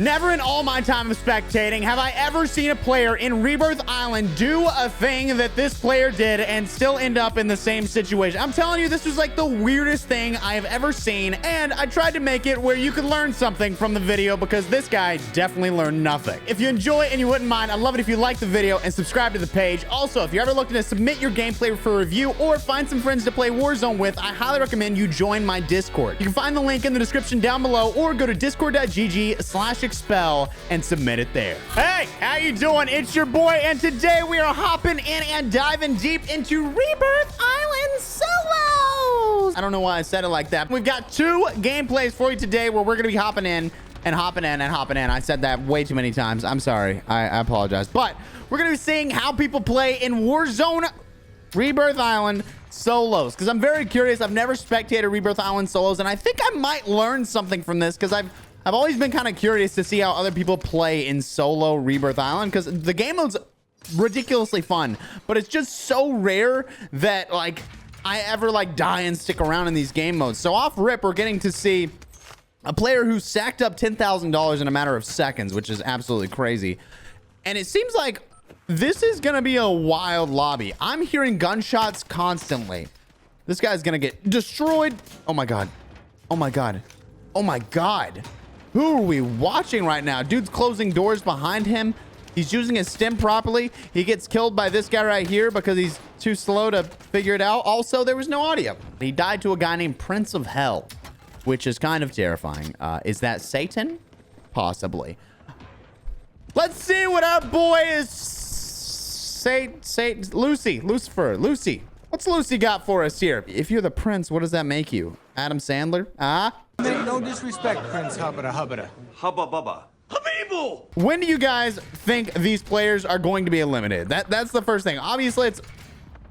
Never in all my time of spectating have I ever seen a player in Rebirth Island do a thing that this player did and still end up in the same situation. I'm telling you, this was like the weirdest thing I have ever seen, and I tried to make it where you could learn something from the video because this guy definitely learned nothing. If you enjoy and you wouldn't mind, I'd love it if you like the video and subscribe to the page. Also, if you're ever looking to submit your gameplay for review or find some friends to play Warzone with, I highly recommend you join my Discord. You can find the link in the description down below or go to discord.gg/expel and submit it there. Hey, how you doing? It's your boy, and today we are hopping in and diving deep into Rebirth Island solos. I don't know why I said it like that. We've got two gameplays for you today where we're going to be hopping in and hopping in and hopping in. I said that way too many times. I'm sorry. I apologize. But we're going to be seeing how people play in Warzone Rebirth Island solos, because I'm very curious. I've never spectated Rebirth Island solos, and I think I might learn something from this because I've always been kind of curious to see how other people play in solo Rebirth Island, because the game mode's ridiculously fun, but it's just so rare that like I ever like die and stick around in these game modes. So off rip, we're getting to see a player who sacked up $10,000 in a matter of seconds, which is absolutely crazy. And it seems like this is gonna be a wild lobby. I'm hearing gunshots constantly. This guy's gonna get destroyed. Oh my god. Oh my god. Oh my god. Who are we watching right now? Dude's closing doors behind him. He's using his stim properly. He gets killed by this guy right here because he's too slow to figure it out. Also, there was no audio. He died to a guy named Prince of Hell, which is kind of terrifying. Is that Satan? Possibly. Let's see what our boy is. Lucifer. Lucy. What's Lucy got for us here? If you're the prince, what does that make you? Adam Sandler? No disrespect, Prince Hubbada Hubbada. Hubba bubba. Habibu! When do you guys think these players are going to be eliminated? That's the first thing. Obviously, it's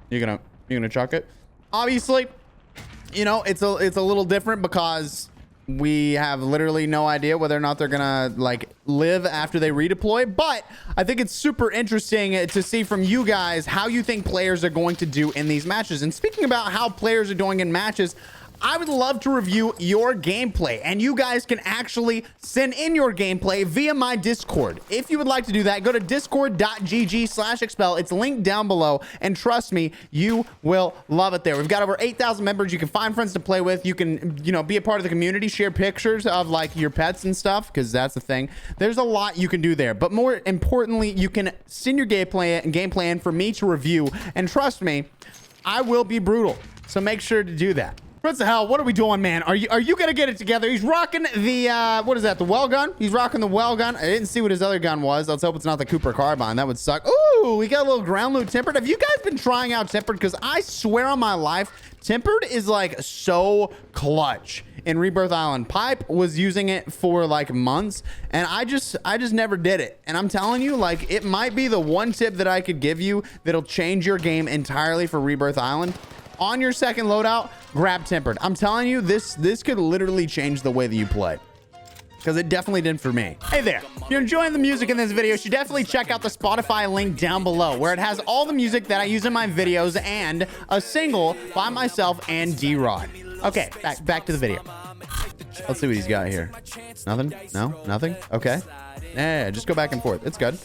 you're gonna chuck it. Obviously, you know, it's a little different because we have literally no idea whether or not they're gonna like live after they redeploy. But I think it's super interesting to see from you guys how you think players are going to do in these matches. And speaking about how players are doing in matches, I would love to review your gameplay, and you guys can actually send in your gameplay via my Discord. If you would like to do that, go to discord.gg/expel. It's linked down below, and trust me, you will love it there. We've got over 8,000 members. You can find friends to play with. You can, you know, be a part of the community, share pictures of like your pets and stuff, because that's the thing. There's a lot you can do there, but more importantly, you can send your game plan for me to review, and trust me, I will be brutal. So make sure to do that. What the hell? What are we doing, man? Are you gonna get it together? He's rocking the what is that? The well gun? He's rocking the well gun. I didn't see what his other gun was. Let's hope it's not the Cooper carbine. That would suck. Ooh, we got a little ground loot tempered. Have you guys been trying out tempered? Because I swear on my life, tempered is like so clutch in Rebirth Island. Pipe was using it for like months, and I just never did it. And I'm telling you, like, it might be the one tip that I could give you that'll change your game entirely for Rebirth Island. On your second loadout, grab tempered. I'm telling you, this could literally change the way that you play, because it definitely did for me. Hey there, if you're enjoying the music in this video, you should definitely check out the Spotify link down below, where it has all the music that I use in my videos and a single by myself and D-Rod. Okay, back to the video. Let's see what he's got here. Nothing? No? Nothing? Okay. Yeah, just go back and forth. It's good.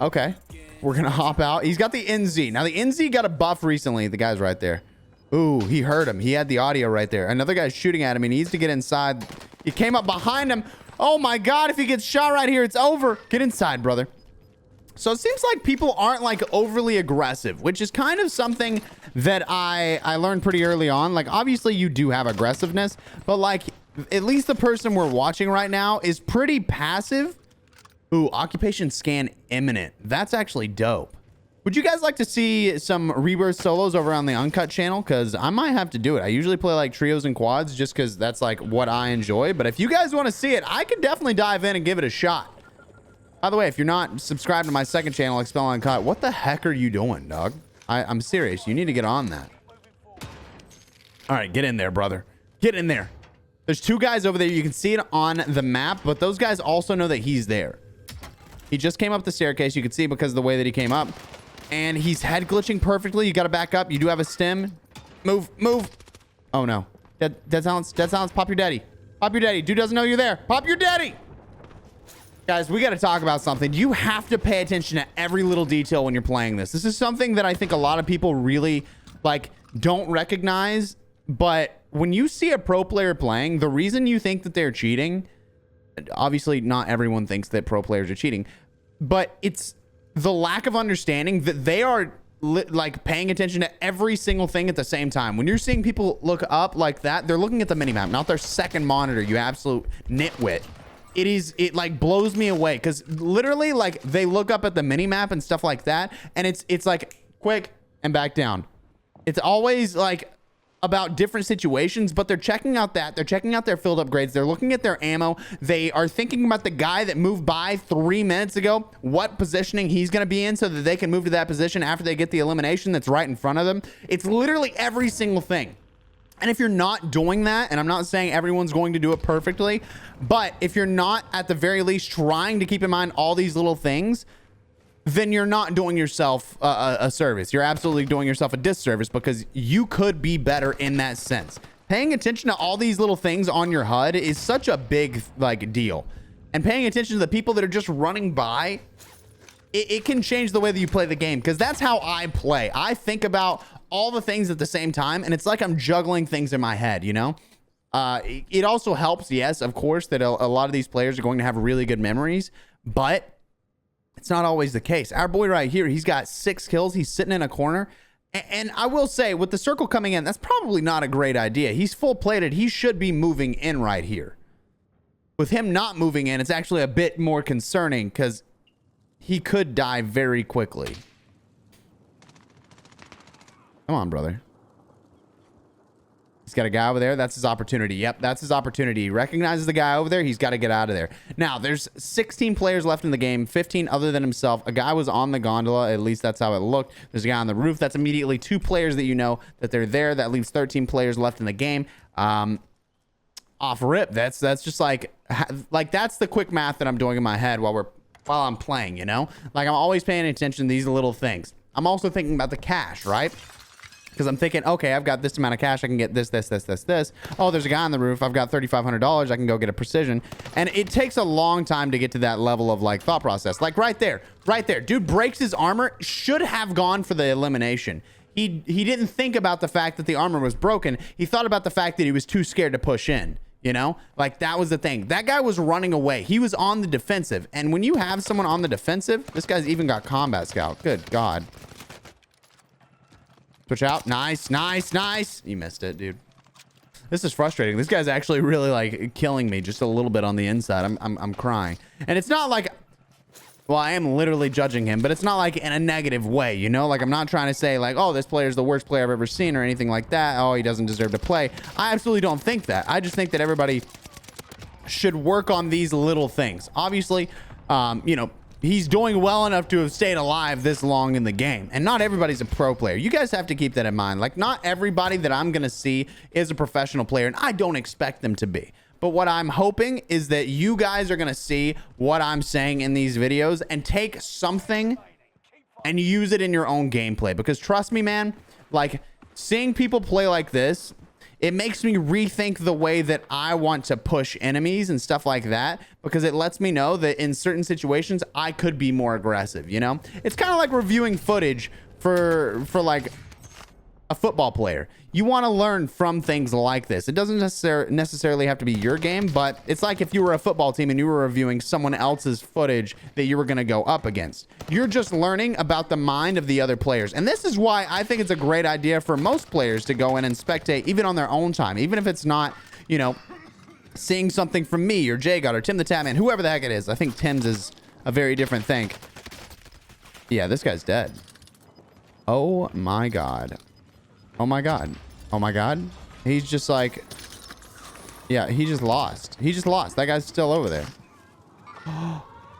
Okay. We're gonna hop out. He's got the NZ. Now the NZ got a buff recently. The guy's right there. Ooh, he heard him. He had the audio right there. Another guy's shooting at him. He needs to get inside. He came up behind him. Oh my god, if he gets shot right here, it's over. Get inside, brother. So it seems like people aren't like overly aggressive, which is kind of something that I learned pretty early on. Like, obviously you do have aggressiveness, but like at least the person we're watching right now is pretty passive. Ooh, occupation scan imminent. That's actually dope. Would you guys like to see some Rebirth solos over on the Uncut channel? Because I might have to do it. I usually play like trios and quads just because that's like what I enjoy. But if you guys want to see it, I could definitely dive in and give it a shot. By the way, if you're not subscribed to my second channel, Expel Uncut, what the heck are you doing, dog? I'm serious. You need to get on that. All right, get in there, brother. Get in there. There's two guys over there. You can see it on the map, but those guys also know that he's there. He just came up the staircase. You can see because of the way that he came up. And he's head glitching perfectly. You got to back up. You do have a stim. Move. Oh, no. Dead silence. Pop your daddy. Pop your daddy. Dude doesn't know you're there. Pop your daddy. Guys, we got to talk about something. You have to pay attention to every little detail when you're playing this. This is something that I think a lot of people really like don't recognize. But when you see a pro player playing, the reason you think that they're cheating, obviously not everyone thinks that pro players are cheating, but it's the lack of understanding that they are like paying attention to every single thing at the same time. When you're seeing people look up like that, they're looking at the minimap, not their second monitor, you absolute nitwit. It like blows me away because literally like they look up at the mini map and stuff like that, and it's like quick and back down. It's always like about different situations, but they're checking out they're checking out their field upgrades, they're looking at their ammo, they are thinking about the guy that moved by 3 minutes ago, what positioning he's going to be in so that they can move to that position after they get the elimination that's right in front of them. It's literally every single thing. And if you're not doing that, and I'm not saying everyone's going to do it perfectly, but if you're not at the very least trying to keep in mind all these little things, then you're not doing yourself a service. You're absolutely doing yourself a disservice because you could be better in that sense. Paying attention to all these little things on your HUD is such a big like deal. And paying attention to the people that are just running by, it can change the way that you play the game, because that's how I play. I think about all the things at the same time, and it's like I'm juggling things in my head, you know? It also helps, yes, of course, that a lot of these players are going to have really good memories, but it's not always the case. Our boy right here, he's got 6 kills. He's sitting in a corner. And I will say, with the circle coming in, that's probably not a great idea. He's full plated. He should be moving in right here. With him not moving in, it's actually a bit more concerning because he could die very quickly. Come on, brother. He's got a guy over there. That's his opportunity. Yep, that's his opportunity. He recognizes the guy over there. He's got to get out of there. Now, there's 16 players left in the game, 15 other than himself. A guy was on the gondola. At least that's how it looked. There's a guy on the roof. That's immediately 2 players that you know that they're there. That leaves 13 players left in the game. Off rip. That's just like that's the quick math that I'm doing in my head while I'm playing, you know? Like, I'm always paying attention to these little things. I'm also thinking about the cash, right? Because I'm thinking, okay, I've got this amount of cash. I can get this. Oh, there's a guy on the roof. I've got $3,500. I can go get a precision. And it takes a long time to get to that level of like thought process. Like right there. Dude breaks his armor. Should have gone for the elimination. He didn't think about the fact that the armor was broken. He thought about the fact that he was too scared to push in. You know, like that was the thing. That guy was running away. He was on the defensive. And when you have someone on the defensive, this guy's even got combat scout. Good God. Switch out. Nice. You missed it, dude. This is frustrating. This guy's actually really like killing me just a little bit on the inside. I'm crying. And it's not like, well, I am literally judging him, but it's not like in a negative way, you know? Like, I'm not trying to say like, oh, this player is the worst player I've ever seen or anything like that. Oh, he doesn't deserve to play. I absolutely don't think that. I just think that everybody should work on these little things. Obviously, you know, he's doing well enough to have stayed alive this long in the game. And not everybody's a pro player. You guys have to keep that in mind. Like, not everybody that I'm going to see is a professional player, and I don't expect them to be. But what I'm hoping is that you guys are going to see what I'm saying in these videos and take something and use it in your own gameplay. Because trust me, man, like seeing people play like this, it makes me rethink the way that I want to push enemies and stuff like that, because it lets me know that in certain situations I could be more aggressive, you know? It's kind of like reviewing footage for like a football player. You want to learn from things like this. It doesn't necessarily have to be your game, but it's like if you were a football team and you were reviewing someone else's footage that you were going to go up against. You're just learning about the mind of the other players. And this is why I think it's a great idea for most players to go in and spectate even on their own time, even if it's not, you know, seeing something from me or J-God or Tim the Tatman, whoever the heck it is. I think Tim's is a very different thing. Yeah, this guy's dead. Oh my God. Oh my God. Oh my God. He's just like, yeah, he just lost. He just lost. That guy's still over there.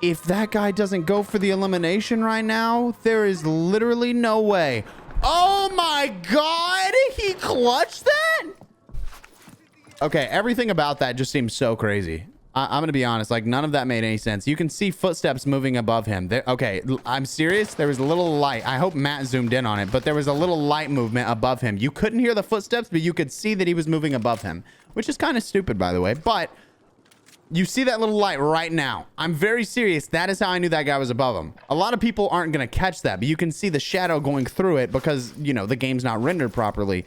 If that guy doesn't go for the elimination right now, there is literally no way. Oh my God. He clutched that? Okay, everything about that just seems so crazy. I'm gonna be honest, like none of that made any sense. You can see footsteps moving above him. Okay, I'm serious. There was a little light. I hope Matt zoomed in on it, but there was a little light movement above him. You couldn't hear the footsteps, but you could see that he was moving above him, which is kind of stupid, by the way. But You see that little light right now. I'm very serious. That is how I knew that guy was above him. A lot of people aren't going to catch that, but you can see the shadow going through it because, you know, the game's not rendered properly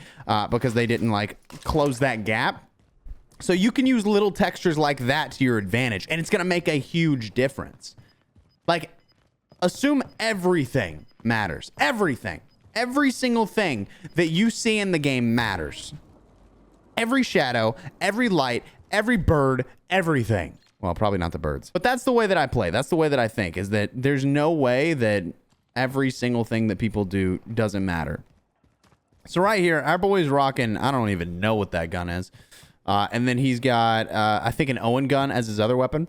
because they didn't like close that gap. So you can use little textures like that to your advantage, and it's going to make a huge difference. Like, assume everything matters. Everything. Every single thing that you see in the game matters. Every shadow, every light, every bird, everything. Well, probably not the birds, but that's the way that I play. That's the way that I think, is that there's no way that every single thing that people do doesn't matter. So right here, our boy's rocking, I don't even know what that gun is. And then he's got, I think, an Owen gun as his other weapon.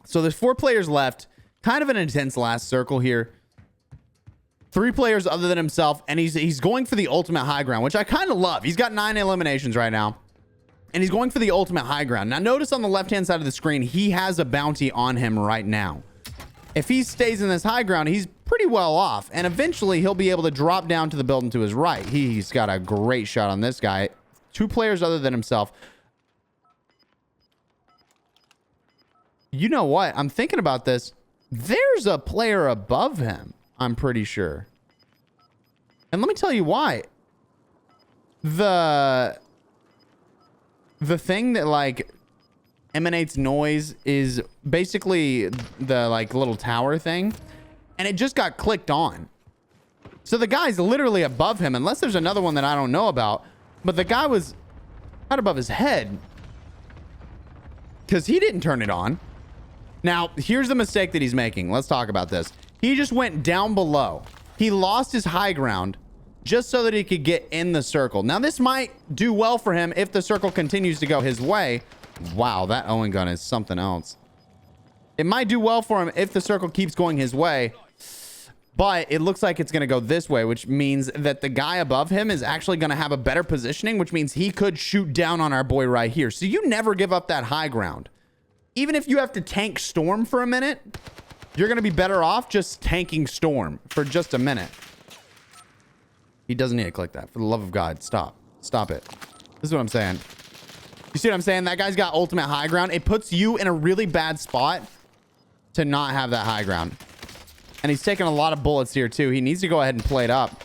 So there's 4 players left. Kind of an intense last circle here. 3 players other than himself, and he's going for the ultimate high ground, which I kind of love. He's got 9 eliminations right now, and he's going for the ultimate high ground. Now, notice on the left-hand side of the screen, he has a bounty on him right now. If he stays in this high ground, he's pretty well off, and eventually he'll be able to drop down to the building to his right. He's got a great shot on this guy. 2 players other than himself. You know what? I'm thinking about this. There's a player above him, I'm pretty sure. And let me tell you why. The thing that like emanates noise is basically the like little tower thing, and it just got clicked on. So the guy's literally above him, unless there's another one that I don't know about. But the guy was right above his head because he didn't turn it on. Now, here's the mistake that he's making. Let's talk about this. He just went down below. He lost his high ground just so that he could get in the circle. Now, this might do well for him if the circle continues to go his way. Wow, that Owen gun is something else. It might do well for him if the circle keeps going his way, but it looks like it's going to go this way, which means that the guy above him is actually going to have a better positioning, which means he could shoot down on our boy right here. So you never give up that high ground. Even if you have to tank Storm for a minute, you're going to be better off just tanking Storm for just a minute. He doesn't need to click that. For the love of God, stop. Stop it. This is what I'm saying. You see what I'm saying? That guy's got ultimate high ground. It puts you in a really bad spot to not have that high ground. And he's taking a lot of bullets here, too. He needs to go ahead and play it up.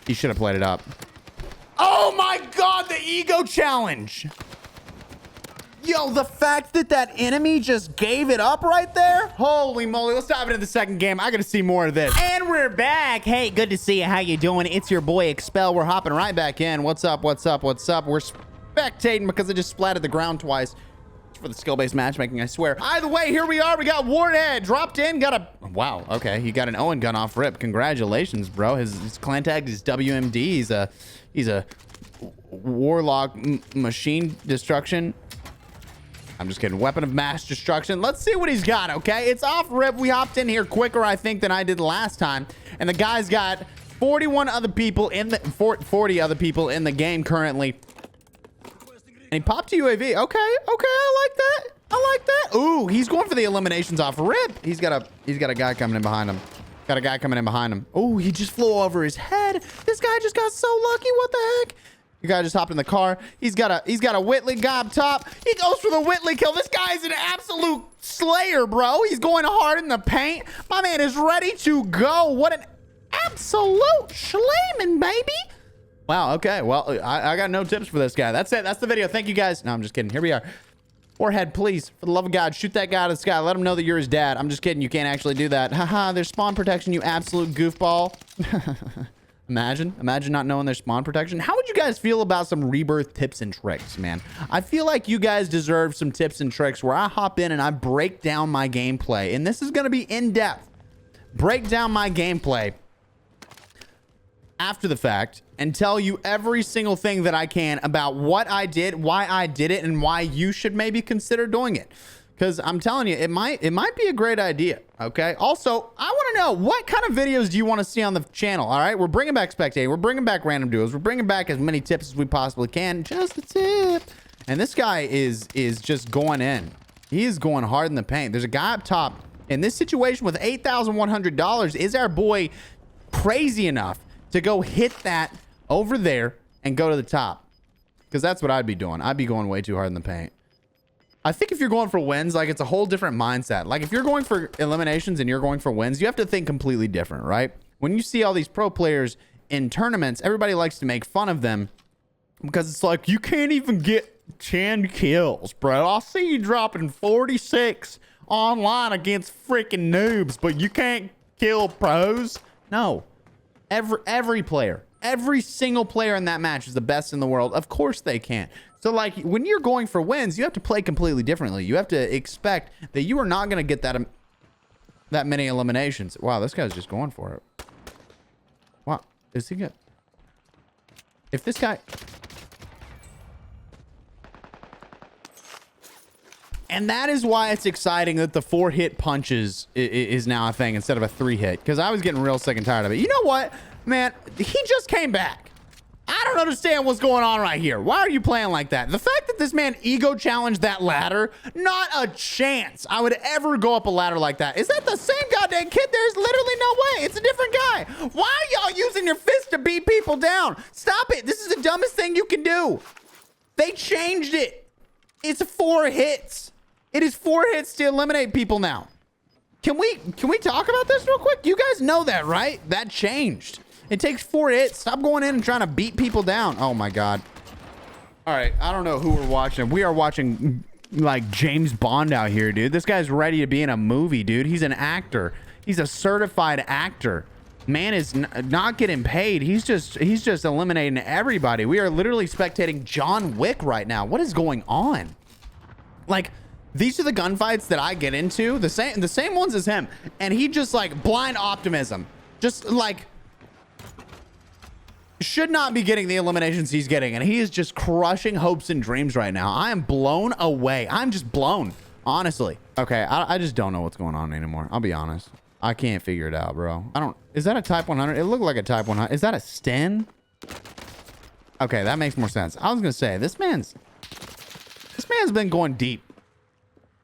He should have played it up. Oh, my God. The ego challenge. Yo, the fact that that enemy just gave it up right there. Holy moly. Let's dive into the second game. I got to see more of this. And we're back. Hey, good to see you. How you doing? It's your boy Expel. We're hopping right back in. What's up? What's up? What's up? We're spectating because I just splatted the ground twice. It's for the skill-based matchmaking, I swear. Either way, here we are. We got Warhead dropped in. Got a... Wow. Okay. He got an Owen gun off rip. Congratulations, bro. His clan tag is WMD. He's a warlock machine destruction. I'm just kidding. Weapon of mass destruction. Let's see what he's got, okay? It's off rip. We hopped in here quicker, I think, than I did last time. And the guy's got 41 other people in the... 40 other people in the game currently. And he popped a UAV. Okay, I like that. I like that. Ooh, he's going for the eliminations off rip. He's got a guy coming in behind him. Got a guy coming in behind him. Oh, he just flew over his head. This guy just got so lucky. What the heck? The guy just hopped in the car. He's got a Whitley guy up top. He goes for the Whitley kill. This guy is an absolute slayer, bro. He's going hard in the paint. My man is ready to go. What an absolute Schleeman, baby. Wow, okay. Well, I got no tips for this guy. That's it. That's the video. Thank you, guys. No, I'm just kidding. Here we are. Warhead, please, for the love of God, shoot that guy out of the sky. Let him know that you're his dad. I'm just kidding. You can't actually do that. Haha, there's spawn protection, you absolute goofball. Imagine not knowing there's spawn protection. How would you guys feel about some Rebirth tips and tricks, man? I feel like you guys deserve some tips and tricks where I hop in and I break down my gameplay. And this is going to be in-depth. Break down my gameplay after the fact and tell you every single thing that I can about what I did, why I did it, and why you should maybe consider doing it. Because I'm telling you, it might be a great idea, okay? Also, I want to know, what kind of videos do you want to see on the channel, all right? We're bringing back Spectating. We're bringing back random duos. We're bringing back as many tips as we possibly can. Just a tip. And this guy is just going in. He is going hard in the paint. There's a guy up top. In this situation with $8,100, is our boy crazy enough to go hit that over there and go to the top? Because that's what I'd be doing. I'd be going way too hard in the paint. I think if you're going for wins, like it's a whole different mindset. Like if you're going for eliminations and you're going for wins, you have to think completely different, right? When you see all these pro players in tournaments, everybody likes to make fun of them because it's like, you can't even get 10 kills, bro. I'll see you dropping 46 online against freaking noobs, but you can't kill pros. No, every player, every single player in that match is the best in the world. Of course they can. So like when you're going for wins, you have to play completely differently. You have to expect that you are not going to get that many eliminations. Wow, this guy's just going for it. Wow, is he good? If this guy... And that is why it's exciting that the 4-hit punches is now a thing instead of a 3-hit. Because I was getting real sick and tired of it. You know what, man? He just came back. I don't understand what's going on right here. Why are you playing like that? The fact that this man ego challenged that ladder, not a chance I would ever go up a ladder like that. Is that the same goddamn kid? There's literally no way. It's a different guy. Why are y'all using your fist to beat people down? Stop it. This is the dumbest thing you can do. They changed it. It's 4 hits. It is 4 hits to eliminate people now. Can we talk about this real quick? You guys know that, right? That changed. It takes 4 hits. Stop going in and trying to beat people down. Oh my God. All right. I don't know who we're watching. We are watching like James Bond out here, dude. This guy's ready to be in a movie, dude. He's an actor. He's a certified actor. Man is not getting paid. He's just eliminating everybody. We are literally spectating John Wick right now. What is going on? Like, these are the gunfights that I get into. The same ones as him. And he just like blind optimism. Just like should not be getting the eliminations he's getting. And he is just crushing hopes and dreams right now. I am blown away. I'm just blown. Honestly. Okay. I just don't know what's going on anymore. I'll be honest. I can't figure it out, bro. Is that a Type 100? It looked like a Type 100. Is that a Sten? Okay. That makes more sense. I was going to say this man's been going deep.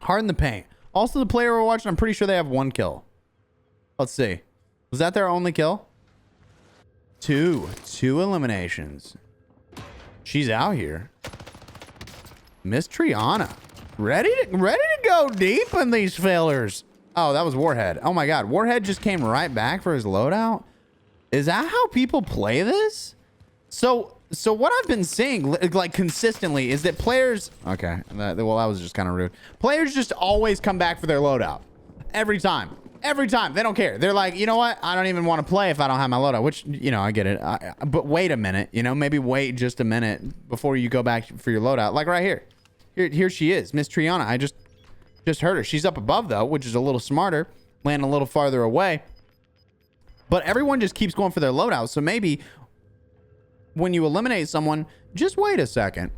Hard in the paint. Also, the player we're watching, I'm pretty sure they have 1 kill. Let's see. Was that their only kill? 2 eliminations. She's out here. Miss Triana. Ready to go deep in these fillers. Oh, that was Warhead. Oh my God. Warhead just came right back for his loadout. Is that how people play this? So what I've been seeing like consistently is that players, okay, well, that was just kind of rude. Players just always come back for their loadout. Every time. They don't care. They're like, you know what? I don't even want to play if I don't have my loadout, which, you know, I get it. But wait a minute, you know, maybe wait just a minute before you go back for your loadout. Like right here. Here she is, Miss Triana. I just heard her. She's up above though, which is a little smarter, landing a little farther away. But everyone just keeps going for their loadout. So maybe when you eliminate someone, just wait a second.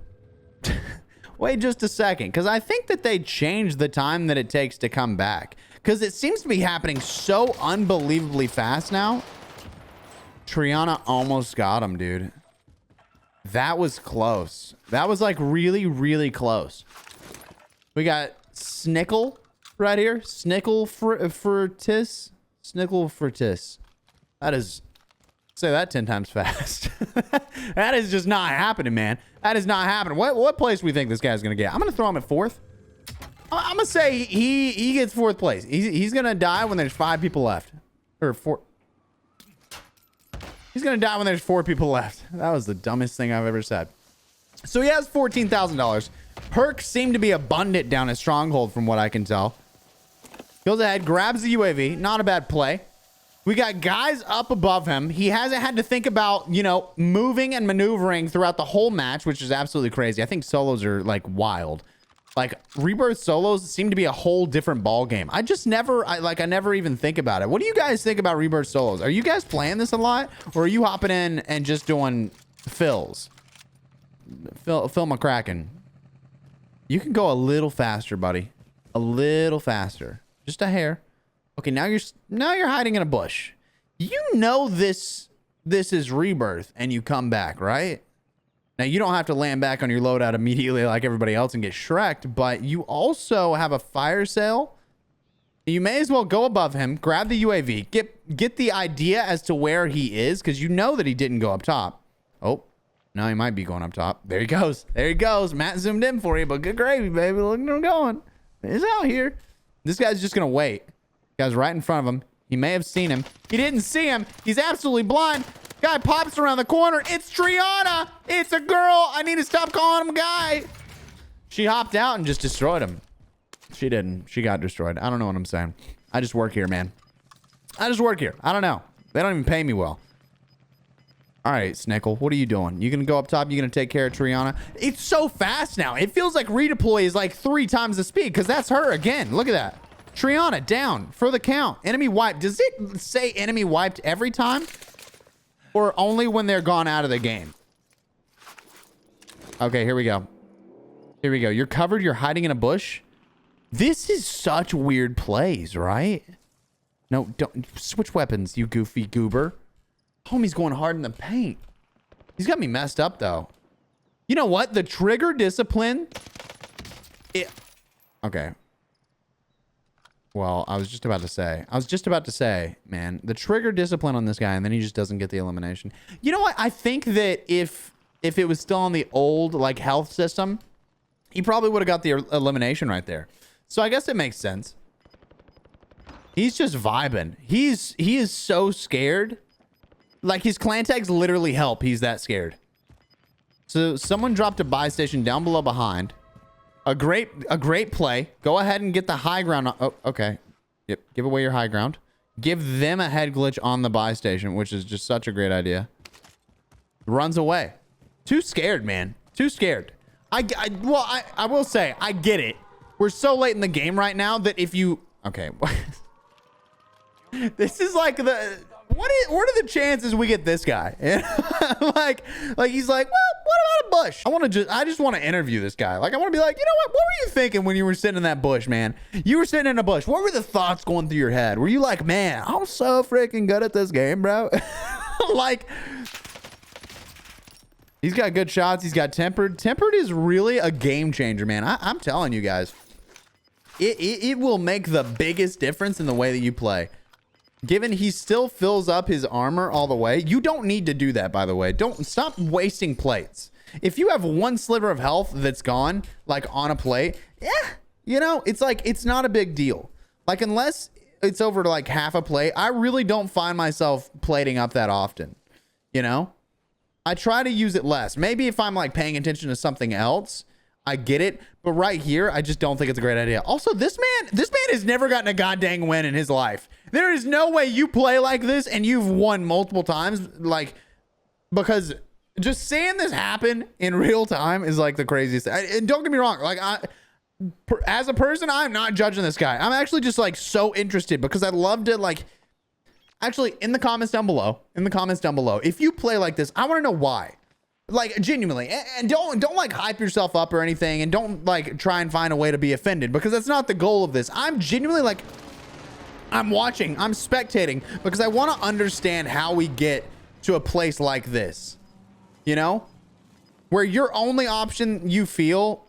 Wait just a second. Because I think that they changed the time that it takes to come back. Because it seems to be happening so unbelievably fast now. Triana almost got him, dude. That was close. That was like really, really close. We got Snickle right here. Snickle Furtis. Snickle Furtis. That is... Say that 10 times fast. That is just not happening, man. That is not happening. What place do we think this guy's gonna get? I'm gonna throw him at 4th. I'm gonna say he gets 4th place. He's gonna die when there's 5 people left, or 4. He's gonna die when there's 4 people left. That was the dumbest thing I've ever said. So he has $14,000. Perks seem to be abundant down at Stronghold, from what I can tell. Goes ahead, grabs the UAV. Not a bad play. We got guys up above him. He hasn't had to think about, you know, moving and maneuvering throughout the whole match, which is absolutely crazy. I think solos are like wild. Like Rebirth solos seem to be a whole different ball game. I never even think about it. What do you guys think about Rebirth solos? Are you guys playing this a lot, or are you hopping in and just doing fills? Phil McCracken. You can go a little faster, buddy. A little faster. Just a hair. Okay, now you're hiding in a bush. You know this is Rebirth and you come back, right? Now you don't have to land back on your loadout immediately like everybody else and get shreked, but you also have a fire sale. You may as well go above him, grab the UAV, get the idea as to where he is, because you know that he didn't go up top. Oh, No, he might be going up top. There he goes. There he goes. Matt zoomed in for you, but good gravy, baby. Look at him going. He's out here. This guy's just going to wait. Guy's right in front of him. He may have seen him. He didn't see him. He's absolutely blind. Guy pops around the corner. It's Triana. It's a girl. I need to stop calling him guy. She hopped out and just destroyed him. She didn't. She got destroyed. I don't know what I'm saying. I just work here, man. I just work here. I don't know. They don't even pay me well. All right, Snickle, what are you doing? You gonna go up top? You gonna take care of Triana? It's so fast now. It feels like redeploy is like 3 times the speed because that's her again. Look at that. Triana down for the count. Enemy wiped. Does it say enemy wiped every time? Or only when they're gone out of the game? Okay, here we go. Here we go. You're covered. You're hiding in a bush. This is such weird plays, right? No, don't switch weapons, you goofy goober. Homie's going hard in the paint. He's got me messed up, though. You know what? The trigger discipline... Okay. Well, I was just about to say, man, the trigger discipline on this guy, and then he just doesn't get the elimination. You know what? I think that if it was still on the old, like, health system, he probably would have got the elimination right there. So I guess it makes sense. He's just vibing. He is so scared. Like, his clan tags literally help. He's that scared. So someone dropped a buy station down below behind. A great play. Go ahead and get the high ground. Oh, okay. Yep. Give away your high ground. Give them a head glitch on the buy station, which is just such a great idea. Runs away. Too scared, man. Too scared. I will say, I get it. We're so late in the game right now that if you... Okay. This is like the... What are the chances we get this guy? like he's like, well, what about a bush? I just want to interview this guy. Like, I want to be like, you know what were you thinking when you were sitting in that bush, man? You were sitting in a bush. What were the thoughts going through your head? Were you like, man, I'm so freaking good at this game, bro? Like, he's got good shots. He's got tempered. Tempered is really a game changer, man. I'm telling you guys, it will make the biggest difference in the way that you play. Given he still fills up his armor all the way. You don't need to do that, by the way. Don't stop wasting plates. If you have one sliver of health that's gone, like on a plate, yeah, you know, it's like, it's not a big deal. Like, unless it's over to like half a plate, I really don't find myself plating up that often. You know, I try to use it less. Maybe if I'm like paying attention to something else, I get it. But right here, I just don't think it's a great idea. Also, this man has never gotten a goddamn win in his life. There is no way you play like this and you've won multiple times. Like, because just seeing this happen in real time is like the craziest. And don't get me wrong. Like, as a person, I'm not judging this guy. I'm actually just like so interested because I'd love to like, actually in the comments down below, if you play like this, I want to know why. Like, genuinely, and don't like hype yourself up or anything, and don't like try and find a way to be offended, because that's not the goal of this. I'm genuinely like, I'm watching, I'm spectating, because I want to understand how we get to a place like this, you know, where your only option you feel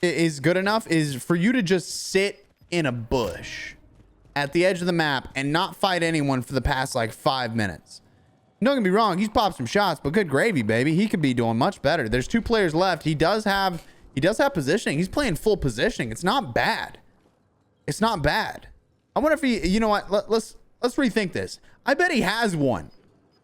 is good enough is for you to just sit in a bush at the edge of the map and not fight anyone for the past like 5 minutes. Don't get me wrong, he's popped some shots, but good gravy, baby. He could be doing much better. There's 2 players left. He does have positioning. He's playing full positioning. It's not bad. It's not bad. I wonder if he, you know what? Let's rethink this. I bet he has one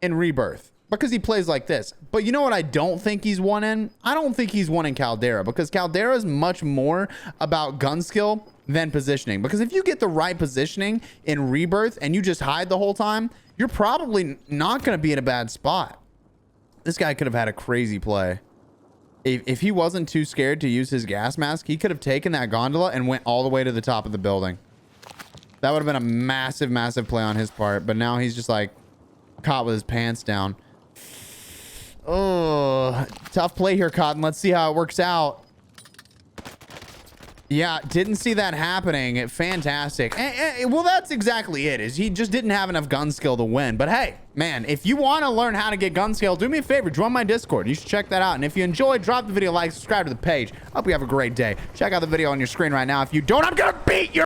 in Rebirth because he plays like this. But you know what I don't think he's won in? I don't think he's won in Caldera, because Caldera is much more about gun skill than positioning. Because if you get the right positioning in Rebirth and you just hide the whole time, you're probably not going to be in a bad spot. This guy could have had a crazy play. If he wasn't too scared to use his gas mask, he could have taken that gondola and went all the way to the top of the building. That would have been a massive, massive play on his part. But now he's just like caught with his pants down. Oh, tough play here, Cotton. Let's see how it works out. Yeah, didn't see that happening. Fantastic. Well, that's exactly it. Is he just didn't have enough gun skill to win. But hey, man, if you want to learn how to get gun skill, do me a favor, join my Discord. You should check that out. And if you enjoyed, drop the video a like, subscribe to the page. Hope you have a great day. Check out the video on your screen right now. If you don't, I'm gonna beat your